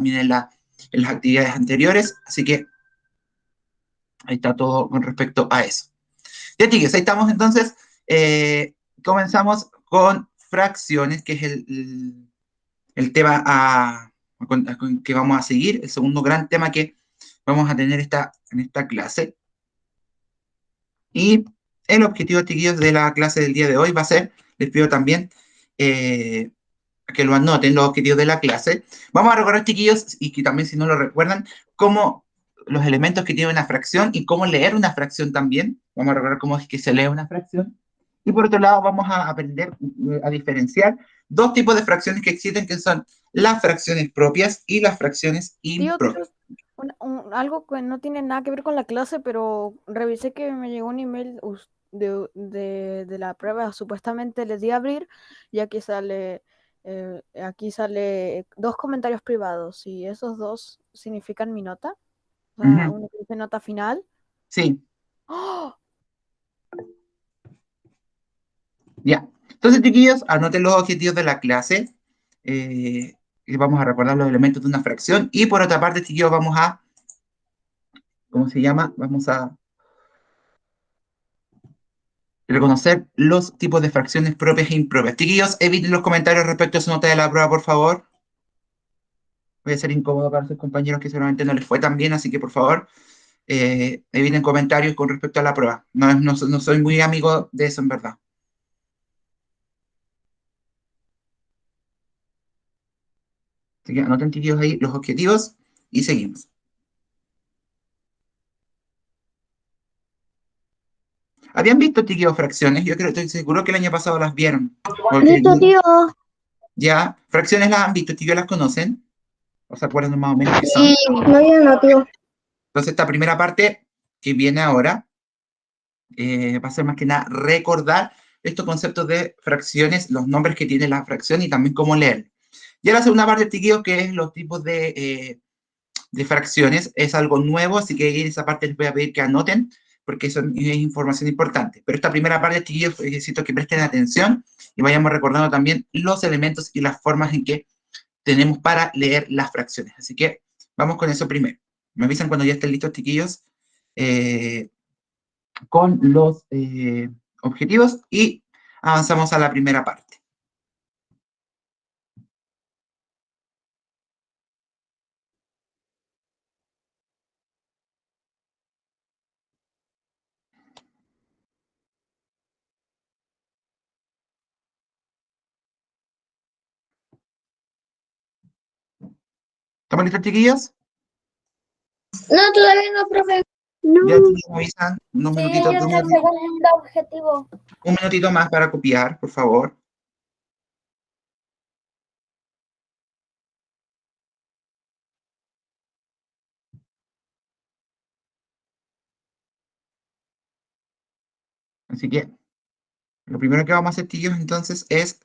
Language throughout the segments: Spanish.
también en las actividades anteriores, así que ahí está todo con respecto a eso. Ya, chicos, ahí estamos entonces. Comenzamos con fracciones, que es el tema con que vamos a seguir, el segundo gran tema que vamos a tener en esta clase. Y el objetivo, chiquillos, de la clase del día de hoy va a ser, les pido también que lo anoten, los objetivos de la clase. Vamos a recordar, chiquillos, y que también si no lo recuerdan, cómo los elementos que tiene una fracción y cómo leer una fracción también. Vamos a recordar cómo es que se lee una fracción. Y por otro lado, vamos a aprender a diferenciar dos tipos de fracciones que existen, que son las fracciones propias y las fracciones Tío, impropias. algo que no tiene nada que ver con la clase, pero revisé que me llegó un email de la prueba. Supuestamente le di a abrir y aquí sale dos comentarios privados y esos dos significan mi nota. O sea, Ujú. uno que dice nota final. Sí, ¡Oh! ya. Entonces, chiquillos, anoten los objetivos de la clase. Y vamos a recordar los elementos de una fracción. Y por otra parte, chiquillos, vamos a, ¿cómo se llama? Vamos a reconocer los tipos de fracciones propias e impropias. Chiquillos, eviten los comentarios respecto a su nota de la prueba, por favor. Voy a ser incómodo para sus compañeros que seguramente no les fue tan bien, así que por favor, eviten comentarios con respecto a la prueba. No soy muy amigo de eso, en verdad. Así que anoten, chiquillos, ahí los objetivos y seguimos. ¿Habían visto, chiquillos, fracciones? Yo creo, estoy seguro que el año pasado las vieron. Porque Listo, tío. ya, fracciones las han visto, chiquillos, las conocen. ¿O se acuerdan más o menos qué Sí, son? no, yo no, tío. Entonces, esta primera parte que viene ahora va a ser más que nada recordar estos conceptos de fracciones, los nombres que tiene la fracción y también cómo leer. Ya la segunda parte, chiquillos, que es los tipos de fracciones, es algo nuevo, así que en esa parte les voy a pedir que anoten, porque eso es información importante. Pero esta primera parte, chiquillos, necesito que presten atención y vayamos recordando también los elementos y las formas en que tenemos para leer las fracciones. Así que vamos con eso primero. Me avisan cuando ya estén listos, chiquillos, con los objetivos y avanzamos a la primera parte. ¿Estamos listos, chiquillos? No, todavía no, profe. No. Ya, chiquillos, me avisan unos Sí, minutitos, ya está el segundo objetivo. un minutito más para copiar, por favor. Así que lo primero que vamos a hacer, chiquillos, entonces, es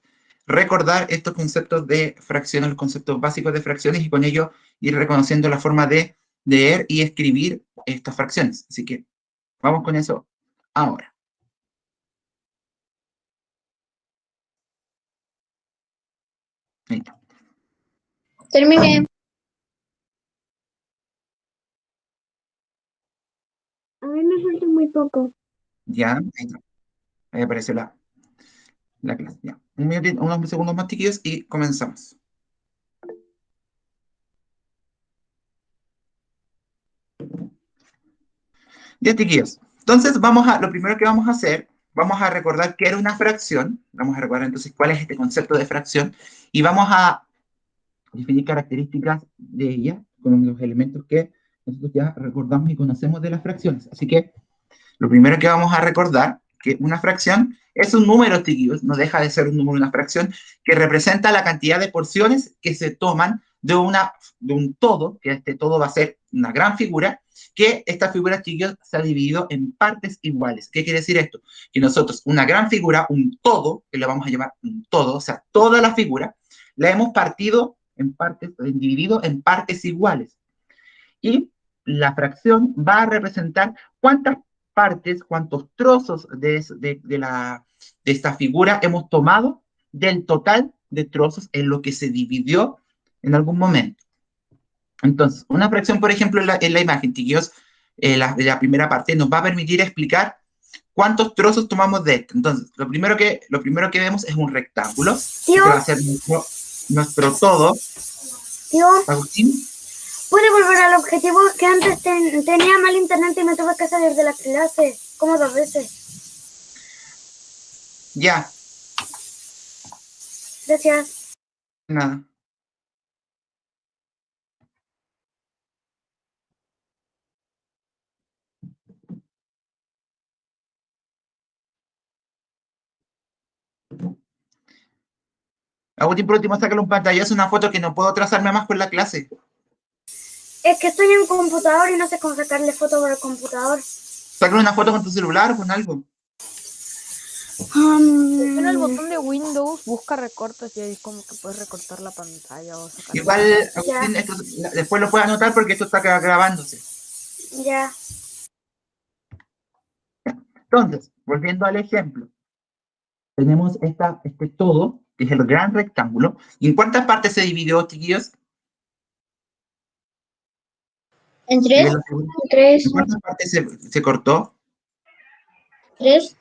recordar estos conceptos de fracciones, los conceptos básicos de fracciones y con ello ir reconociendo la forma de leer y escribir estas fracciones. Así que vamos con eso ahora. Ahí está. Terminé. A mí me falta muy poco. Ya, ahí está. Ahí apareció la clase. Ya. Un minutito, unos segundos más, chiquillos, y comenzamos. Ya, chiquillos. Entonces, lo primero que vamos a hacer, vamos a recordar qué era una fracción. Vamos a recordar entonces cuál es este concepto de fracción y vamos a definir características de ella con los elementos que nosotros ya recordamos y conocemos de las fracciones. Así que lo primero que vamos a recordar que una fracción es un número, chiquillos, no deja de ser un número, una fracción, que representa la cantidad de porciones que se toman de un todo, que este todo va a ser una gran figura, que esta figura, chiquillos, se ha dividido en partes iguales. ¿Qué quiere decir esto? Que nosotros una gran figura, un todo, que le vamos a llamar un todo, o sea, toda la figura, la hemos partido en partes, dividido en partes iguales. Y la fracción va a representar cuántas partes, cuántos trozos de esta figura hemos tomado del total de trozos en lo que se dividió en algún momento. Entonces, una fracción, por ejemplo, en la imagen, chiquillos, la primera parte, nos va a permitir explicar cuántos trozos tomamos de esto. Entonces, lo primero que vemos es un rectángulo. Tío. Este va a ser nuestro todo. Tío, Agustín, ¿puede volver al objetivo? Que antes tenía mal internet y me tuve que salir de la clase, como 2 veces. ya, Gracias. nada. Agustín, por último, sácale un pantallazo, una foto que no puedo trazarme más con la clase. Es que estoy en un computador y no sé cómo sacarle foto por el computador. Sácale una foto con tu celular o con algo. Presiona el botón de Windows, busca recortes y ahí como que puedes recortar la pantalla o sacar. Igual, Agustín, esto, después lo puedes anotar porque esto está grabándose. Ya. Entonces, volviendo al ejemplo, tenemos este todo, que es el gran rectángulo. ¿Y en cuántas partes se dividió, chiquillos? ¿En ¿En 3? 3. cuántas partes se cortó? 3.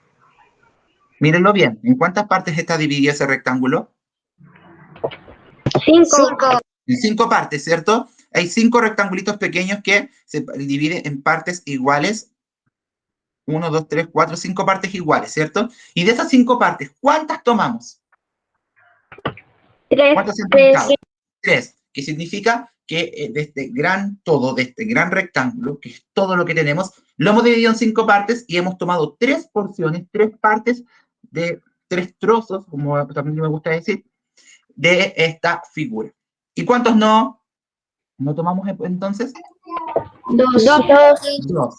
Mírenlo bien. ¿En cuántas partes está dividido ese rectángulo? 5. En 5 partes, ¿cierto? Hay 5 rectangulitos pequeños que se dividen en partes iguales. 1, 2, 3, 4, 5 partes iguales, ¿cierto? Y de esas 5 partes, ¿cuántas tomamos? 3. ¿Cuántas se han pintado? 3, que significa que de este gran todo, de este gran rectángulo, que es todo lo que tenemos, lo hemos dividido en 5 partes y hemos tomado 3 porciones, 3 partes de 3 trozos, como también me gusta decir, de esta figura. ¿Y cuántos no tomamos entonces? 2. 2.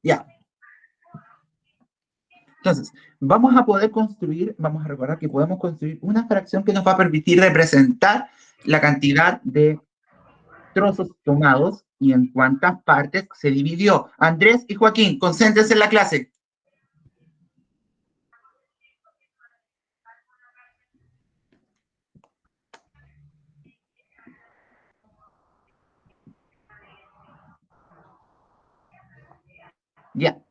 Ya. Entonces, vamos a poder construir, vamos a recordar que podemos construir una fracción que nos va a permitir representar la cantidad de trozos tomados y en cuántas partes se dividió. Andrés y Joaquín, concéntrense en la clase. Ya.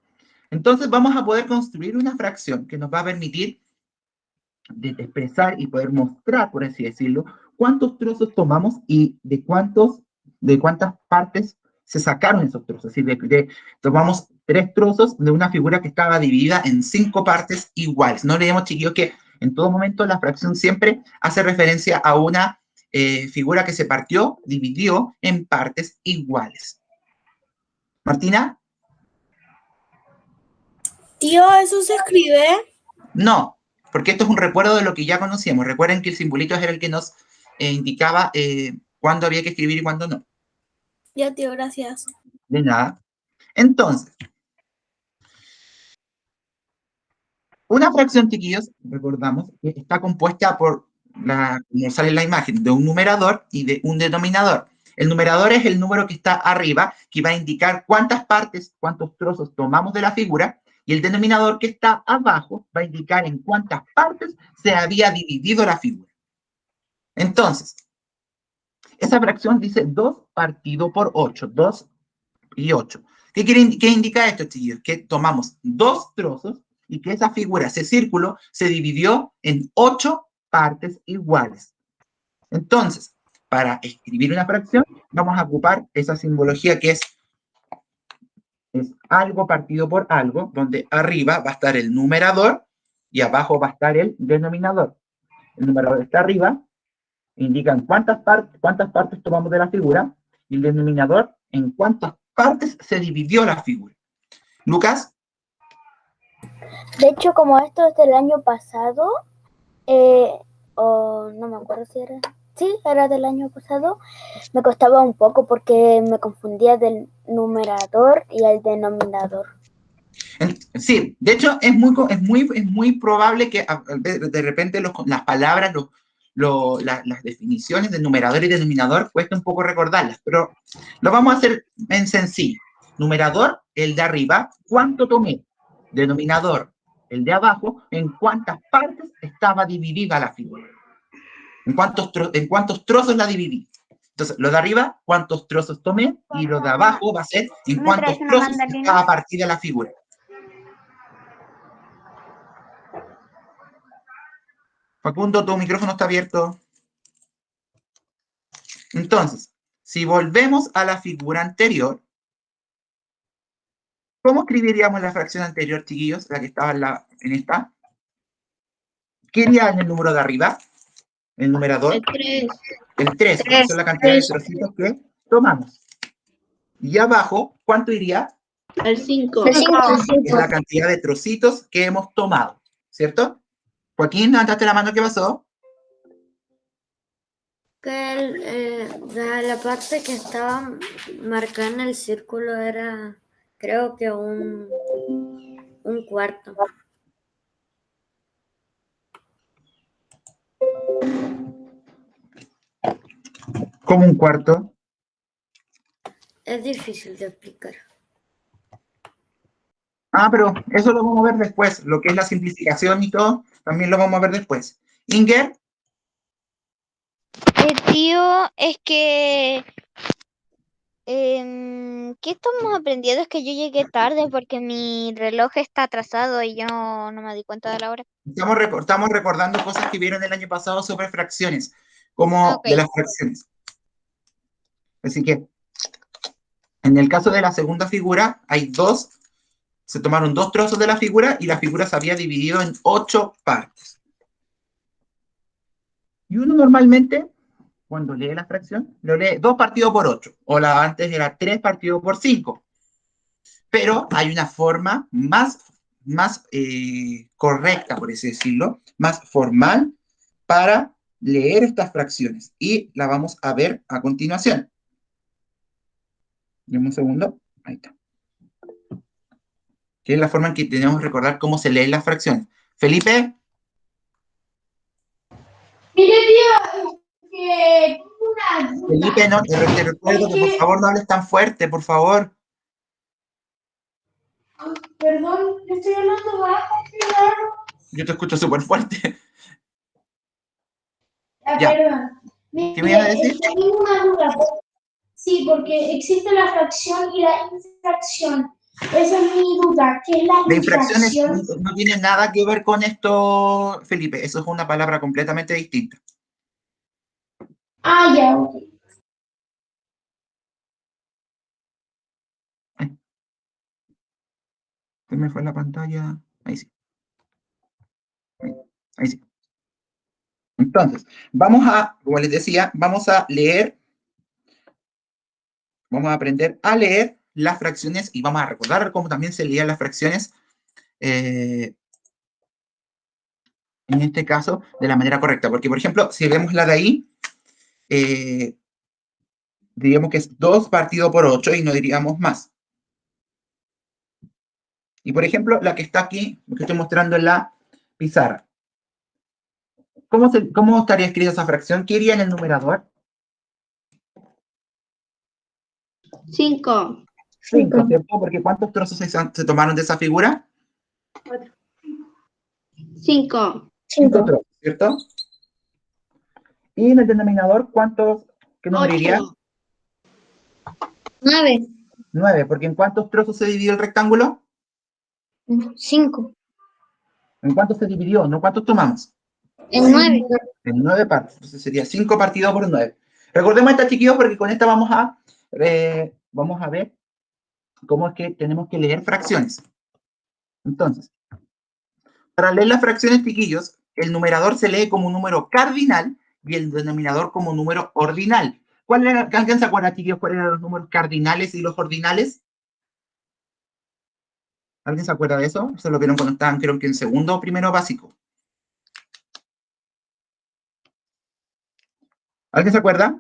Entonces vamos a poder construir una fracción que nos va a permitir expresar y poder mostrar, por así decirlo, cuántos trozos tomamos y de cuántas partes se sacaron esos trozos. Es decir, tomamos 3 trozos de una figura que estaba dividida en 5 partes iguales. No olvidemos, chiquillos, que en todo momento la fracción siempre hace referencia a una figura que se partió, dividió en partes iguales. ¿Martina? Tío, ¿eso se escribe? No, porque esto es un recuerdo de lo que ya conocíamos. Recuerden que el simbolito era el que nos indicaba cuándo había que escribir y cuándo no. Ya, tío, gracias. De nada. Entonces, una fracción, chiquillos, recordamos que está compuesta por, como sale en la imagen, de un numerador y de un denominador. El numerador es el número que está arriba, que va a indicar cuántas partes, cuántos trozos tomamos de la figura, y el denominador que está abajo va a indicar en cuántas partes se había dividido la figura. Entonces, esa fracción dice 2 partido por 8, 2 y 8. ¿Qué indica esto, chiquillos? Que tomamos 2 trozos y que esa figura, ese círculo, se dividió en 8 partes iguales. Entonces, para escribir una fracción, vamos a ocupar esa simbología que es algo partido por algo, donde arriba va a estar el numerador y abajo va a estar el denominador. El numerador está arriba, indican cuántas partes tomamos de la figura, y el denominador en cuántas partes se dividió la figura. Lucas. De hecho, como esto es del año pasado, no me acuerdo si era... Sí, era del año pasado. Me costaba un poco porque me confundía del numerador y el denominador. Sí, de hecho es muy probable que de repente las palabras, las definiciones de numerador y denominador cuesta un poco recordarlas, pero lo vamos a hacer en sencillo. Numerador, el de arriba, ¿cuánto tomé? Denominador, el de abajo, ¿en cuántas partes estaba dividida la figura? ¿En cuántos trozos la dividí? Entonces, lo de arriba, cuántos trozos tomé, y lo de abajo va a ser en cuántos trozos está a partir de la figura. Facundo, tu micrófono está abierto. Entonces, si volvemos a la figura anterior, ¿cómo escribiríamos la fracción anterior, chiquillos? La que estaba en esta. ¿Qué iría en el número de arriba? El numerador. El 3. El 3, porque son la cantidad de trocitos que tomamos. Y abajo, ¿cuánto iría? El 5. El 5. Es la cantidad de trocitos que hemos tomado, ¿cierto? Joaquín, levantaste la mano, ¿qué pasó? Que la parte que estaba marcada en el círculo era, creo que un cuarto. ¿Cómo un cuarto? Es difícil de explicar. Ah, pero eso lo vamos a ver después. Lo que es la simplificación y todo, también lo vamos a ver después. Inger, Tío, es que... ¿qué estamos aprendiendo? Es que yo llegué tarde porque mi reloj está atrasado y yo no me di cuenta de la hora. estamos recordando cosas que vieron el año pasado sobre fracciones, como Ok. de las fracciones. Así que, en el caso de la segunda figura, se tomaron 2 trozos de la figura y la figura se había dividido en 8 partes. Y uno normalmente, cuando lee la fracción, lo lee 2 partido por 8, o antes era 3 partido por 5. Pero hay una forma más correcta, por así decirlo, más formal para leer estas fracciones. Y la vamos a ver a continuación. Dame un segundo. Ahí está. Que es la forma en que tenemos que recordar cómo se leen las fracciones. Felipe. Mire, tío, que tengo una duda. Felipe, no, te recuerdo que por favor no hables tan fuerte, por favor. Perdón, yo estoy hablando bajo, claro. Yo te escucho súper fuerte. Ah, Ya. perdón. ¿Qué me ibas a decir? Tengo una duda. Sí, porque existe la fracción y la infracción. Esa es mi duda. ¿Qué es la La infracción infracción? no tiene nada que ver con esto, Felipe. Eso es una palabra completamente distinta. Ah, ya, ok. Se me fue la pantalla. Ahí sí. Ahí sí. Entonces, como les decía, vamos a aprender a leer las fracciones y vamos a recordar cómo también se leían las fracciones, en este caso, de la manera correcta. Porque, por ejemplo, si vemos la de ahí, diríamos que es 2 partido por 8 y no diríamos más. Y, por ejemplo, la que está aquí, lo que estoy mostrando en la pizarra. ¿Cómo estaría escrita esa fracción? ¿Qué iría en el numerador? 5. 5, ¿cierto? Porque ¿cuántos trozos se tomaron de esa figura? 5. 5 trozos, ¿cierto? Y en el denominador, ¿qué número iría? 9. 9, porque ¿en cuántos trozos se dividió el rectángulo? 5. ¿En cuántos se dividió? ¿No cuántos tomamos? En 9. En 9 partes. Entonces sería 5 partido por 9. Recordemos esta, chiquillos, porque con esta vamos a ver cómo es que tenemos que leer fracciones. Entonces, para leer las fracciones, chiquillos, el numerador se lee como un número cardinal y el denominador como un número ordinal. ¿Alguien se acuerda, chiquillos, cuáles eran los números cardinales y los ordinales? ¿Alguien se acuerda de eso? Se lo vieron cuando estaban, creo que en segundo o primero básico. ¿Alguien se acuerda?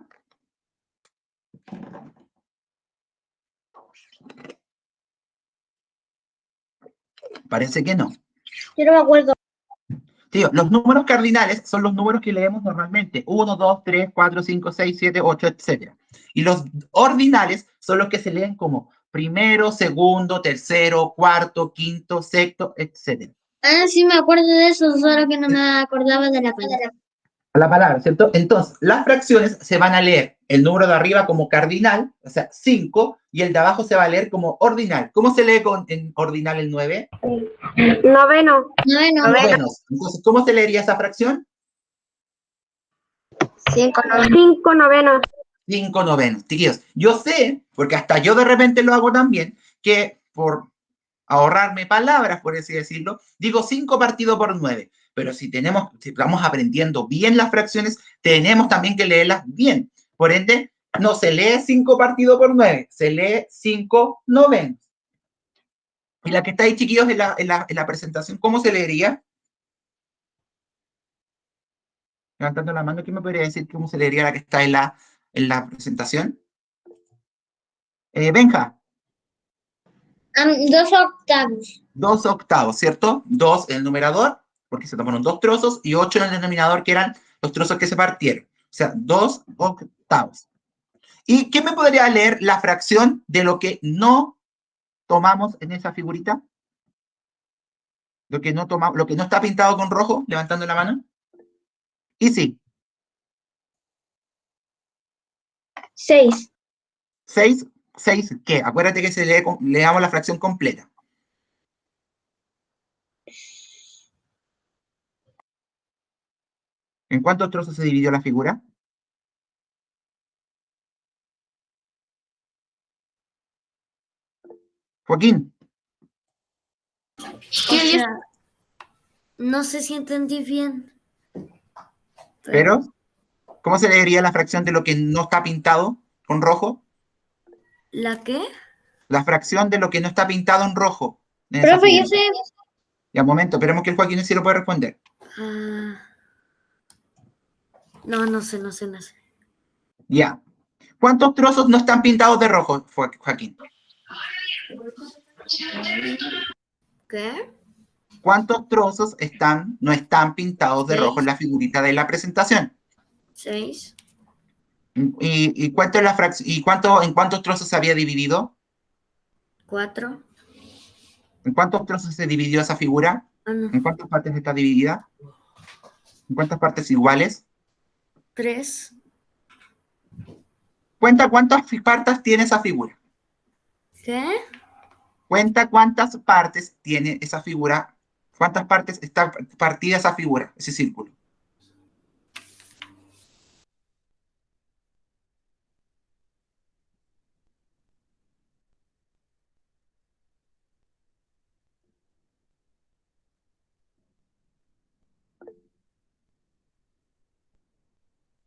Parece que no. Yo no me acuerdo. Tío, los números cardinales son los números que leemos normalmente. 1, 2, 3, 4, 5, 6, 7, 8, etc. Y los ordinales son los que se leen como primero, segundo, tercero, cuarto, quinto, sexto, etc. Ah, sí me acuerdo de eso, solo que no me acordaba de la palabra. a la palabra, ¿cierto? Entonces, las fracciones se van a leer el número de arriba como cardinal, o sea, 5, y el de abajo se va a leer como ordinal. ¿Cómo se lee en ordinal el 9? Noveno. Novenos. Entonces, ¿cómo se leería esa fracción? 5 novenos. 5 novenos. Chiquillos, yo sé, porque hasta yo de repente lo hago también, que por ahorrarme palabras, por así decirlo, digo 5 partido por 9. Pero si vamos aprendiendo bien las fracciones, tenemos también que leerlas bien. Por ende, no se lee 5 partido por 9, se lee 5 novenos. Y la que está ahí, chiquillos, en la presentación, ¿cómo se leería? Levantando la mano, ¿quién me podría decir cómo se leería la que está en la presentación? Benja. 2 octavos. 2 octavos, ¿cierto? 2 en el numerador, porque se tomaron 2 trozos, y 8 en el denominador, que eran los trozos que se partieron. O sea, 2 octavos. ¿Y qué me podría leer la fracción de lo que no tomamos en esa figurita? Lo que no está pintado con rojo, levantando la mano. Y sí. 6. 6, ¿qué? Acuérdate que leamos la fracción completa. ¿En cuántos trozos se dividió la figura? Joaquín. No sé si entendí bien. Pero, ¿cómo se leería la fracción de lo que no está pintado con rojo? ¿La qué? La fracción de lo que no está pintado en rojo. Profe, yo sé. Ya, un momento, esperemos que el Joaquín sí lo pueda responder. No sé. Ya. ¿Cuántos trozos no están pintados de rojo, Joaquín? ¿Qué? ¿Cuántos trozos no están pintados de rojo en la figurita de la presentación? 6. ¿Y en cuántos trozos se había dividido? 4. ¿En cuántos trozos se dividió esa figura? No. ¿En cuántas partes está dividida? ¿En cuántas partes iguales? 3. Cuenta cuántas partes tiene esa figura. ¿Qué? Cuenta cuántas partes tiene esa figura. ¿Cuántas partes está partida esa figura, ese círculo?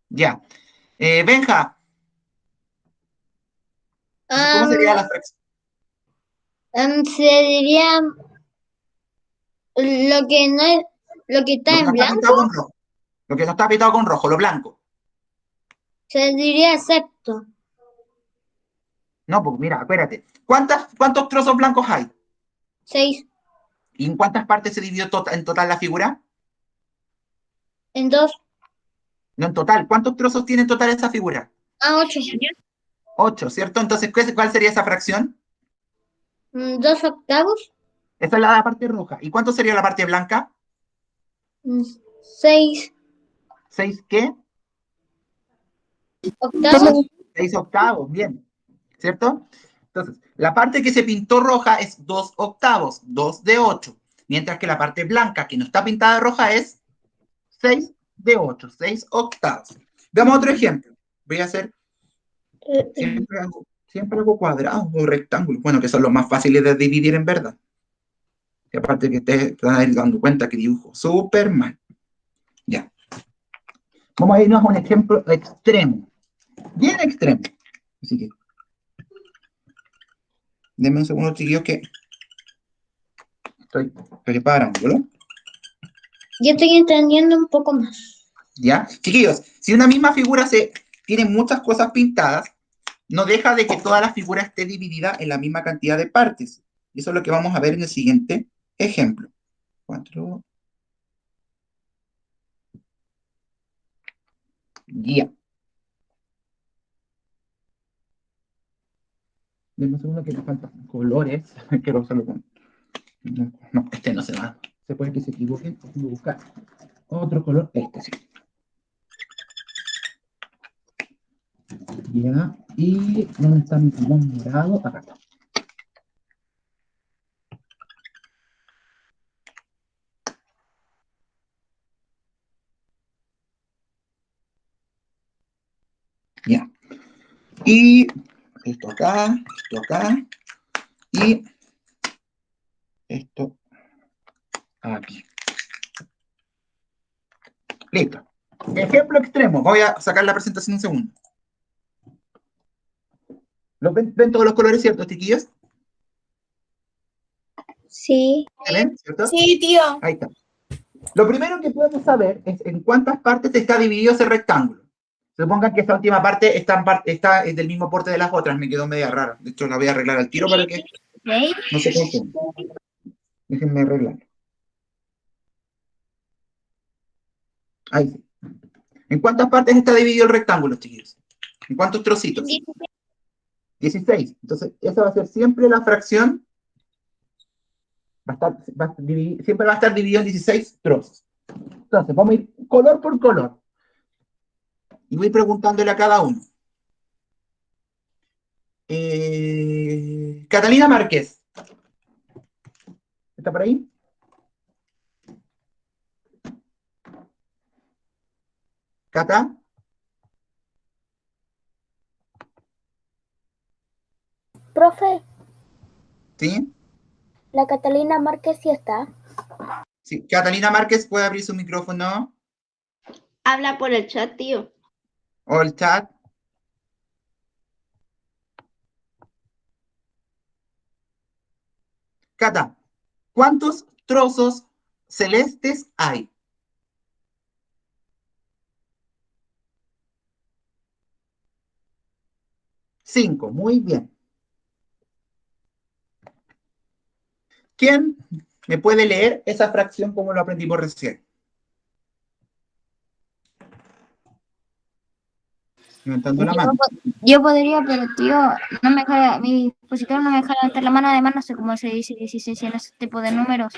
Ya. Benja. ¿Cómo sería la fracción? Se diría lo que no es, lo que está Lo que en no está blanco, pintado con rojo. Lo que no está pintado con rojo, lo blanco. se diría sexto. No, pues mira, acuérdate. ¿Cuántos trozos blancos hay? 6. ¿Y en cuántas partes se dividió en total la figura? En 2. No, en total. ¿Cuántos trozos tiene en total esa figura? 8. 8, ¿cierto? Entonces, ¿cuál sería esa fracción? 2 octavos. Esa es la parte roja. ¿Y cuánto sería la parte blanca? 6 ¿6 qué? octavos. 6 octavos, bien. ¿Cierto? Entonces, la parte que se pintó roja es 2 octavos, 2 de 8. Mientras que la parte blanca que no está pintada de roja es 6 de 8, 6 octavos. Veamos otro ejemplo. Voy a hacer siempre hago cuadrados o rectángulos. Bueno, que son los más fáciles de dividir en verdad. Y aparte que ustedes van a ir dando cuenta que dibujo súper mal. Ya. Vamos a irnos a un ejemplo extremo. Bien extremo. Así que denme un segundo, chiquillos, que estoy preparándolo. Yo estoy entendiendo un poco más. ¿Ya? Chiquillos, si una misma figura tiene muchas cosas pintadas, no deja de que toda la figura esté dividida en la misma cantidad de partes. Y eso es lo que vamos a ver en el siguiente ejemplo. 4. Ya. Denme un segundo que me faltan colores. Quiero usarlo con... No, este no se va. Se puede que se equivoquen. Tengo que buscar otro color. Este sí. Ya. ¿Y dónde está mi pulmón morado? Acá está. Ya. Y esto acá, y esto aquí. Listo. Ejemplo extremo. Voy a sacar la presentación un segundo. ¿Ven todos los colores, cierto, chiquillos? Sí. ¿Se ven, cierto? Sí, tío. Ahí está. Lo primero que podemos saber es en cuántas partes está dividido ese rectángulo. Supongan que esta última parte está del mismo porte de las otras. Me quedó media rara. De hecho, la voy a arreglar al tiro para que no se confunda. Déjenme arreglar. Ahí sí. ¿En cuántas partes está dividido el rectángulo, chiquillos? ¿En cuántos trocitos? 16. Entonces, esa va a ser siempre la fracción. Siempre va a estar dividido en 16 trozos. Entonces, vamos a ir color por color. Y voy preguntándole a cada uno. Catalina Márquez. ¿Está por ahí? ¿Cata? Profe, ¿Sí? la Catalina Márquez sí está. Sí. Catalina Márquez puede abrir su micrófono Habla por el chat, tío. o el chat. Cata, ¿cuántos trozos celestes hay? Cinco, muy bien. ¿Quién me puede leer esa fracción como lo aprendimos recién? Levantando la mano. Yo podría, pero tío, no me deja, mi dispositivo no me deja levantar la mano, además no sé cómo se dice 16 en ese tipo de números.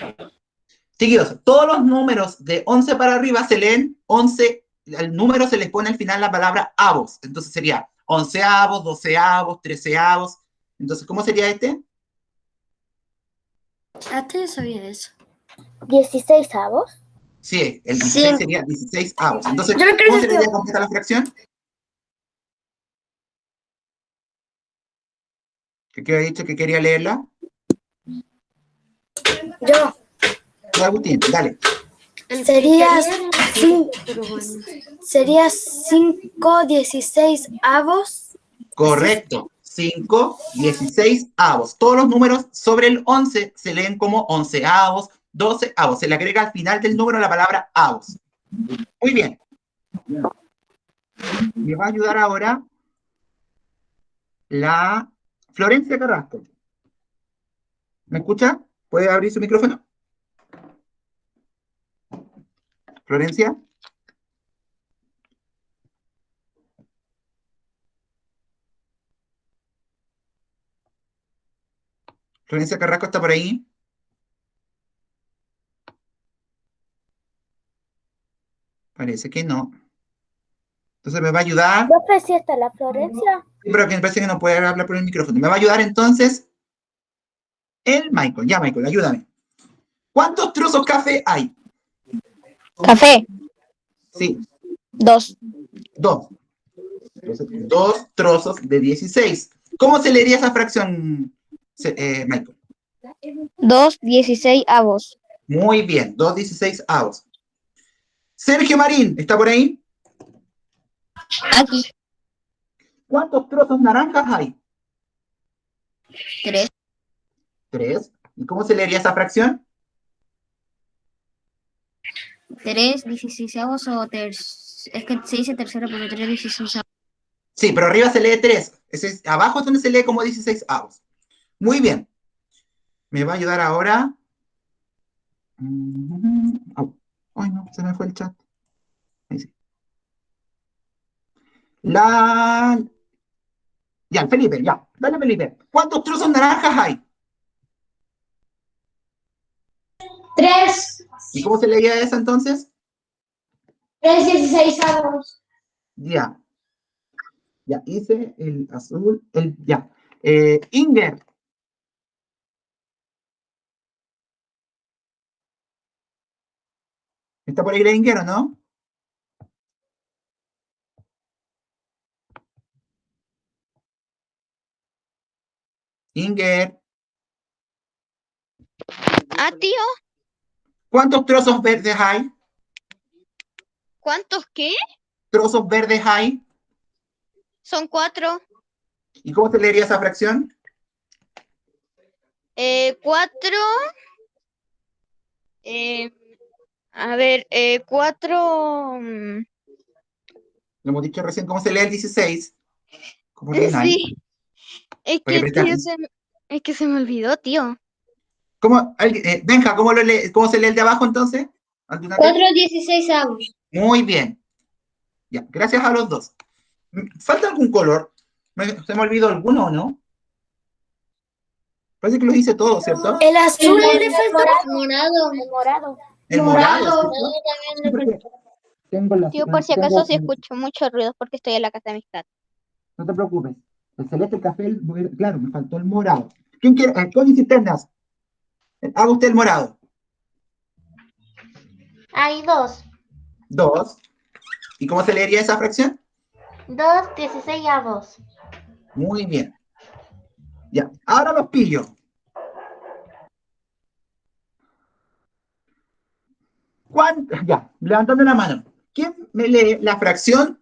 Chiquillos, todos los números de 11 para arriba se leen 11, al número se les pone al final la palabra avos, entonces sería 11avos, 12avos, 13avos, entonces, ¿cómo sería este? Hasta yo sabía eso. 16avos. Sí, el 16 Sí. sería 16avos, entonces, Yo lo creo ¿cómo que se le sí. completa la fracción? ¿Qué había dicho que quería leerla? Yo. Agustín, dale. Sería Bueno. Sería 5/16avos. Correcto. 5, 16avos. Todos los números sobre el 11 se leen como onceavos, 12avos. Se le agrega al final del número la palabra avos. Muy bien. Me va a ayudar ahora la Florencia Carrasco. ¿Me escucha? ¿Puede abrir su micrófono? Florencia. Florencia Carrasco está por ahí. Parece que no. Entonces me va a ayudar. Profe, sí está la Florencia. Sí, pero que me parece que no puede hablar por el micrófono. Me va a ayudar entonces el Michael. Ya, Michael, ayúdame. ¿Cuántos trozos café hay? Café, Sí, 2. 2. Entonces, 2 trozos de 16. ¿Cómo se leería esa fracción, Michael? 2 16avos. Muy bien, 2 16avos. Sergio Marín, ¿está por ahí? Aquí, ¿Cuántos trozos naranjas hay? 3. 3. ¿Y cómo se leería esa fracción? 3 16avos o es que se dice tercero, pero 3 16avos. Sí, pero arriba se lee 3. Abajo es donde se lee como 16avos. Muy bien. Me va a ayudar ahora. Ay, no, se me fue el chat. Ahí sí. Ya, Felipe, ya. Dale, Felipe. ¿Cuántos trozos naranjas hay? 3. ¿Y cómo se leía esa entonces? 3 16avos. Ya. Ya, hice el azul, ya. Inger. ¿Está por ahí la Inger o no? Inger. Ah, tío, ¿Cuántos trozos verdes hay? ¿cuántos qué? ¿Trozos verdes hay? Son 4. ¿Y cómo se leería esa fracción? 4. A ver, 4. Lo hemos dicho recién, ¿cómo se lee el 16? ¿Cómo ordenáis? Sí, es Para que que, prestes tío, atención. es que se me olvidó, tío. Benja, ¿cómo se lee el de abajo entonces? ¿Alguna vez? 4/16. Muy bien. Ya, gracias a los dos. ¿Falta algún color? ¿Se me olvidó alguno o no? Parece que lo hice todo, ¿cierto? El azul le faltó. Morado. El morado. El morado, Morado. ¿cierto? Sí, porque tengo Tío, por si acaso si escucho mucho ruido porque estoy en la casa de mis gatos. No te preocupes. El celeste, el café, claro, me faltó el morado. ¿Quién quiere? Connie Cisternas. Haga usted el morado. Hay 2. 2. ¿Y cómo se leería esa fracción? 2/16. Muy bien. Ya, ahora los pillo. Ya, levantando la mano. ¿Quién me lee la fracción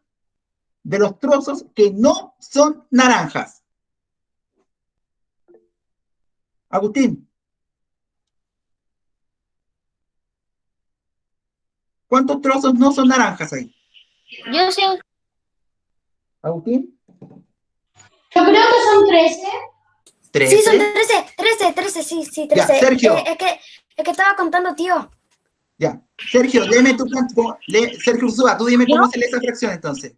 de los trozos que no son naranjas? Agustín. ¿Cuántos trozos no son naranjas ahí? Yo sé. Agustín. Yo creo que son 13. 13. Sí, son 13, sí, 13. Ya, Sergio. Es que estaba contando, tío. Ya. Sergio, léeme tu canto. Sergio Ursúa, tú dime cómo se lee esa fracción entonces.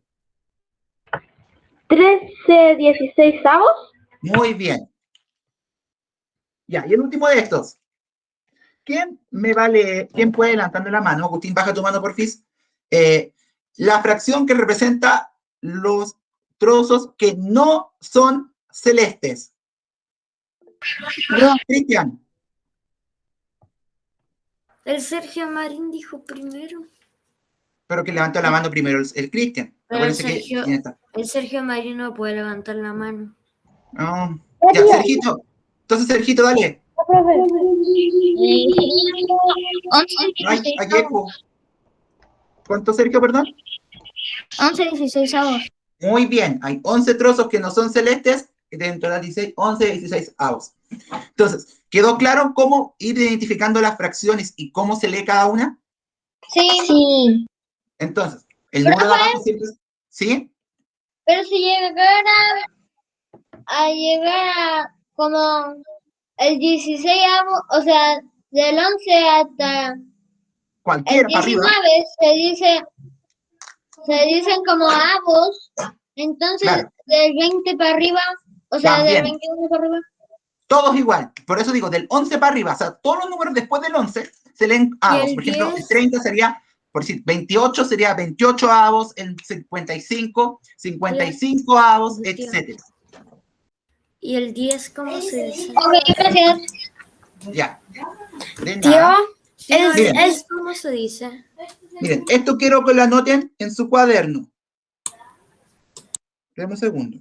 13/16. Muy bien. Ya, y el último de estos. ¿Quién me va a leer? ¿Quién puede levantando la mano? Agustín, baja tu mano, porfis. La fracción que representa los trozos que no son celestes. Cristian. El Sergio Marín dijo primero. Pero que levantó la mano primero el Cristian. Pero el Sergio Marín no puede levantar la mano. No. Ya, Sergito. Entonces, Sergito, dale. No hay eco. ¿Cuánto, Sergio, perdón? 11/16. Muy bien. Hay 11 trozos que no son celestes. Dentro de las 16, 11/16. Entonces, ¿quedó claro cómo ir identificando las fracciones y cómo se lee cada una? Sí. Entonces, el número de abajo siempre es... ¿Sí? Pero si llegara a llegar a como el 16, o sea, del 11 hasta el Cualquiera para arriba. 19 se dicen como avos, entonces Claro. del 20 para arriba, o sea, También. del 21 para arriba. Todos igual. Por eso digo, del 11 para arriba. O sea, todos los números después del 11 se leen avos. Por ejemplo, el 30 sería, por decir, 28 sería 28 avos, el 55, 55 avos, etc. ¿Y el 10 cómo se dice? Ok, gracias. Ya. De Tío, nada. ¿El cómo se dice? Miren, esto quiero que lo anoten en su cuaderno. Espérame un segundo.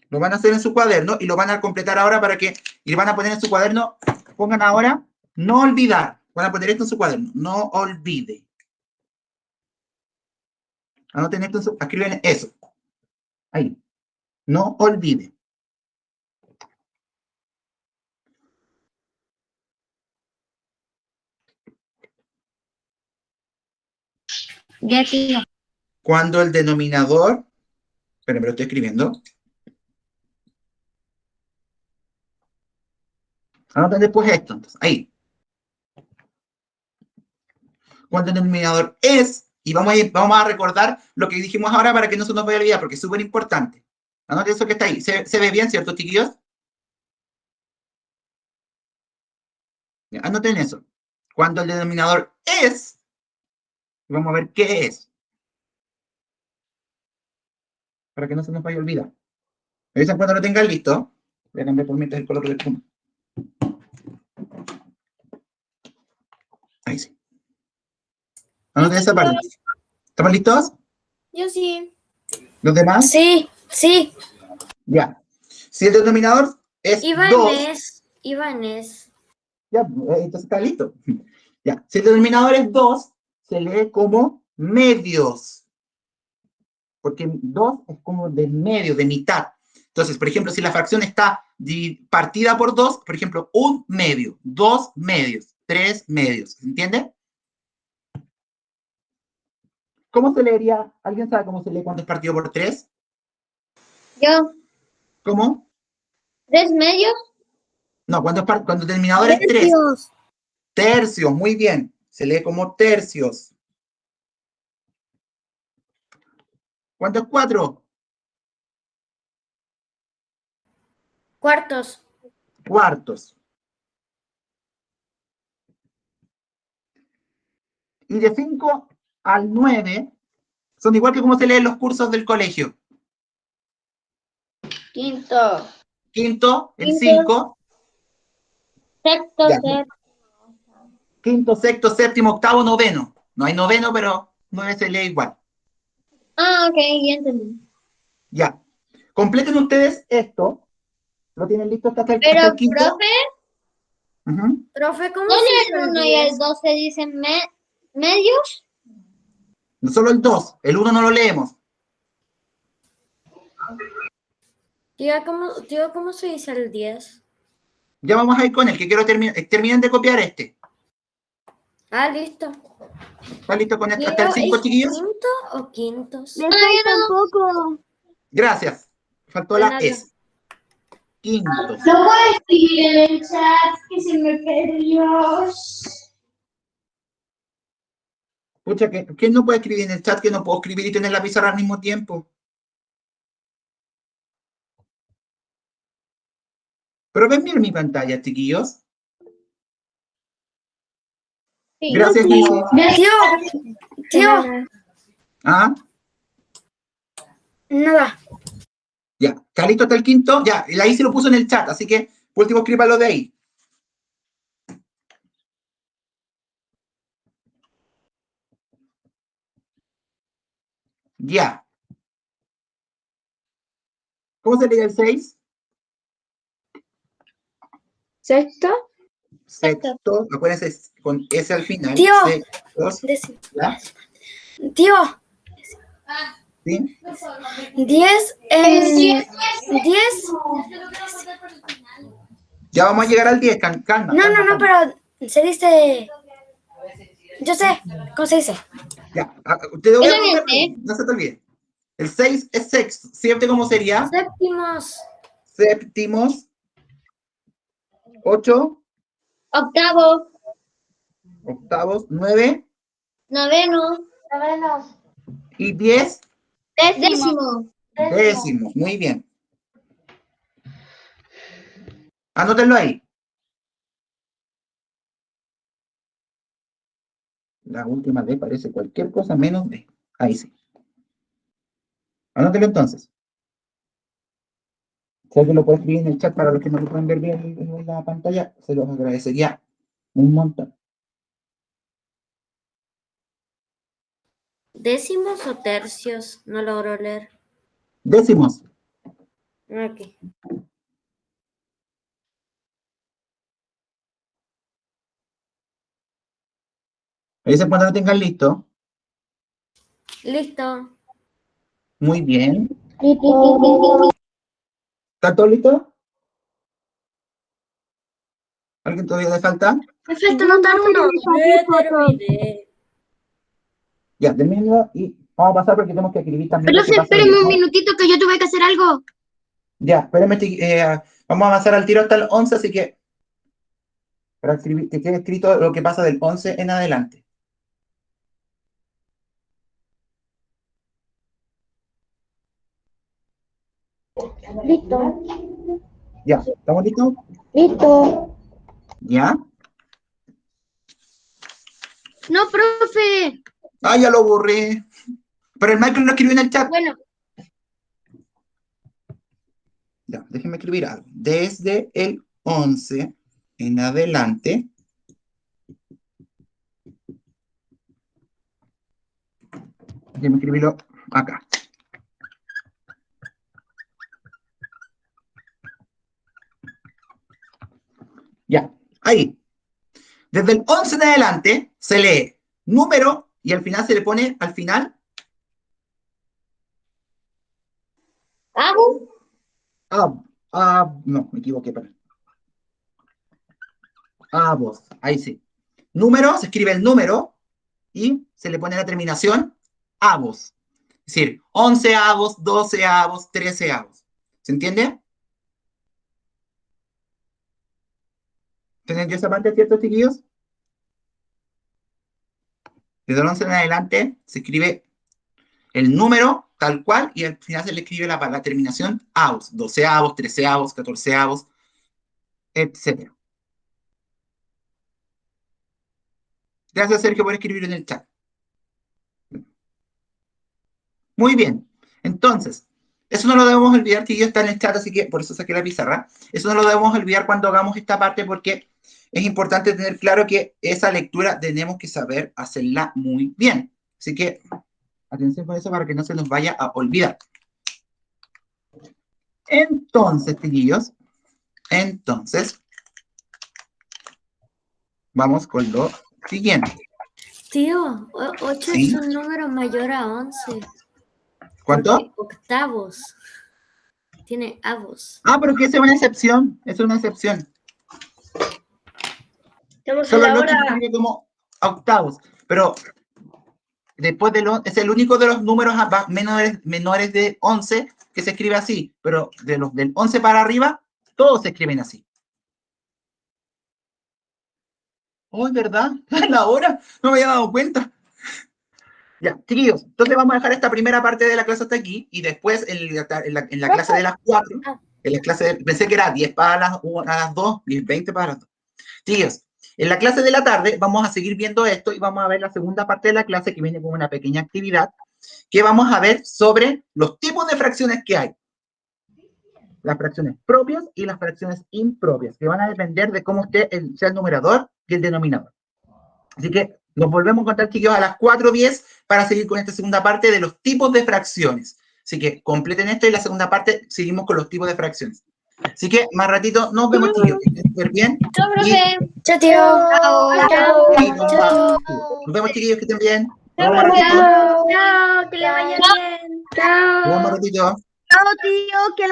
Lo van a hacer en su cuaderno y lo van a completar ahora para que, y van a poner en su cuaderno, pongan ahora, no olvidar. Van a poner esto en su cuaderno, no olvide. Anoten esto, escriben eso. Ahí. No olvide. Ya, tío. Cuando el denominador, esperen, me lo estoy escribiendo. Anoten después esto, entonces, ahí. Cuando el denominador es, y vamos a recordar lo que dijimos ahora para que no se nos vaya a olvidar, porque es súper importante. Anoten eso que está ahí. ¿Se ve bien, cierto, chiquillos? Anoten eso. Cuando el denominador es, vamos a ver qué es. para que no se nos vaya a olvidar. Me dicen cuando lo tengan listo. Voy a cambiar por mientras el color del puma. Ahí sí. Anoten esa parte. ¿Estamos listos? Yo sí. ¿Los demás? Sí, sí. Ya. Si el denominador es 2, Ibanez. ya, entonces está listo. Ya. Si el denominador es 2, se lee como medios. Porque 2 es como de medio, de mitad. Entonces, por ejemplo, si la fracción está partida por 2, por ejemplo, 1 medio, 2 medios, 3 medios. ¿Se entiende? ¿Cómo se leería? ¿Alguien sabe cómo se lee cuando es partido por 3? Yo. ¿Cómo? 3 medios. No, cuando el denominador es 3. Tercios, muy bien. Se lee como tercios. ¿Cuánto es 4? Cuartos. Cuartos. Y de 5 al 9 son igual que como se leen los cursos del colegio. Quinto. Quinto, el Quinto. 5. Sexto, Ya. séptimo. Quinto, sexto, séptimo, octavo, noveno. No hay noveno, pero 9 se lee igual. Ah, ok, ya entendí. Ya. Completen ustedes esto. ¿Lo tienen listo hasta el Pero, quinto? profe, Ujú. Profe, ¿cómo ¿dónde se dice el el 1 y el 10? 2 se dicen medios? No solo el 2, el 1 no lo leemos. Tío, ¿cómo se dice el 10? Ya vamos a ir con el que quiero terminen de copiar este. Ah, listo. ¿Está listo con hasta el Tío, 5, ¿es chiquillos? quinto o quintos? Ah, yo tampoco. Gracias. Faltó De la nada. S. Quintos. No puedo escribir en el chat que se me perdió. Pucha, ¿quién no puede escribir en el chat que no puedo escribir y tener la pizarra al mismo tiempo? Pero ven bien mi pantalla, chiquillos. Sí. Gracias, Gigi. Tío, ¿Ah? nada. Ya. ¿Está listo hasta el quinto? Ya. Y ahí se lo puso en el chat, así que por último escríbalo de ahí. Ya. ¿Cómo se lee el 6? Sexto. Sexto. Acuérdense con S al final. Tío. Sextos. ¿Ya? Tío, ¿Sí? 10 en 10. Ya vamos a llegar al 10. Calma. No, calma. pero se dice. Yo sé, ¿cómo se dice? Ya. Te lo voy a Yo contar, también sé. no se te olvide. El 6 es sexto. ¿Siete cómo sería? Séptimos. Séptimos. 8. Octavo, Octavos. 9. noveno, Novenos. Y 10. décimo. Décimos. Muy bien. Anótenlo ahí. La última D parece cualquier cosa menos D. Ahí sí. Anótenlo entonces. Si alguien lo puede escribir en el chat para los que no lo pueden ver bien en la pantalla, se los agradecería un montón. ¿Décimos o tercios? No logro leer. Décimos. Ok. Me dicen cuando lo tengan listo. Listo. Muy bien. Listo. ¿Está todo listo? ¿Alguien todavía le falta? Me falta anotar uno. Terminé. Ya, termino y vamos a pasar porque tenemos que escribir también. lo que pasa espérame después. un minutito que yo tuve que hacer algo. Ya, espérame, vamos a avanzar al tiro hasta el 11, así que para escribir, que quede escrito lo que pasa del 11 en adelante. Listo. Ya, ¿estamos listos? Listo. Ya. No, profe. Ah, ya lo borré. Pero el Michael lo escribió en el chat. Bueno, Ya, déjenme escribir algo. Desde el 11 en adelante, déjenme escribirlo acá. Ya, ahí. Desde el 11 en adelante se lee número y al final se le pone, al final, Abu, no, me equivoqué, perdón. Avos, ahí sí. Número, se escribe el número y se le pone la terminación avos. Es decir, 11 avos, 12 avos, 13 avos. ¿Se entiende? ¿Entendió esa parte, cierto, chiquillos? Desde el 11 en adelante se escribe el número tal cual y al final se le escribe la terminación avos, 12 avos, 13 avos, 14 avos, etc. Gracias, Sergio, por escribir en el chat. Muy bien. Entonces, eso no lo debemos olvidar, que yo está en el chat, así que por eso saqué la pizarra. Eso no lo debemos olvidar cuando hagamos esta parte porque es importante tener claro que esa lectura tenemos que saber hacerla muy bien. Así que atención con eso para que no se nos vaya a olvidar. Entonces, chiquillos, vamos con lo siguiente. Tío, 8 ¿Sí? es un número mayor a 11. ¿Cuánto? Porque octavos. Tiene avos. Ah, pero que esa es una excepción. Es una excepción. estamos en Solo la el 8 se hora. escribe como octavos. Pero después es el único de los números menores de 11 que se escribe así. Pero de los del 11 para arriba, todos se escriben así. Oh, ¿es verdad? La hora. No me había dado cuenta. Ya, chiquillos, entonces vamos a dejar esta primera parte de la clase hasta aquí y después en la clase de las 4, en la clase pensé que era 10 para las 2, 10, 20 para las 2. Chiquillos, en la clase de la tarde vamos a seguir viendo esto y vamos a ver la segunda parte de la clase que viene con una pequeña actividad que vamos a ver sobre los tipos de fracciones que hay. Las fracciones propias y las fracciones impropias, que van a depender de cómo sea el numerador y el denominador. Así que nos volvemos a encontrar, chiquillos, a las 4:10 para seguir con esta segunda parte de los tipos de fracciones. Así que completen esto y la segunda parte seguimos con los tipos de fracciones. Así que más ratito nos vemos, chiquillos. Que estén súper bien. Chao, profe. Chao, tío. Chao. Nos vemos, chiquillos, que estén bien. Chao, Nos vemos más profe. ratito. Chao, que le vaya bien. Nos vemos más ratito. Chao, tío, que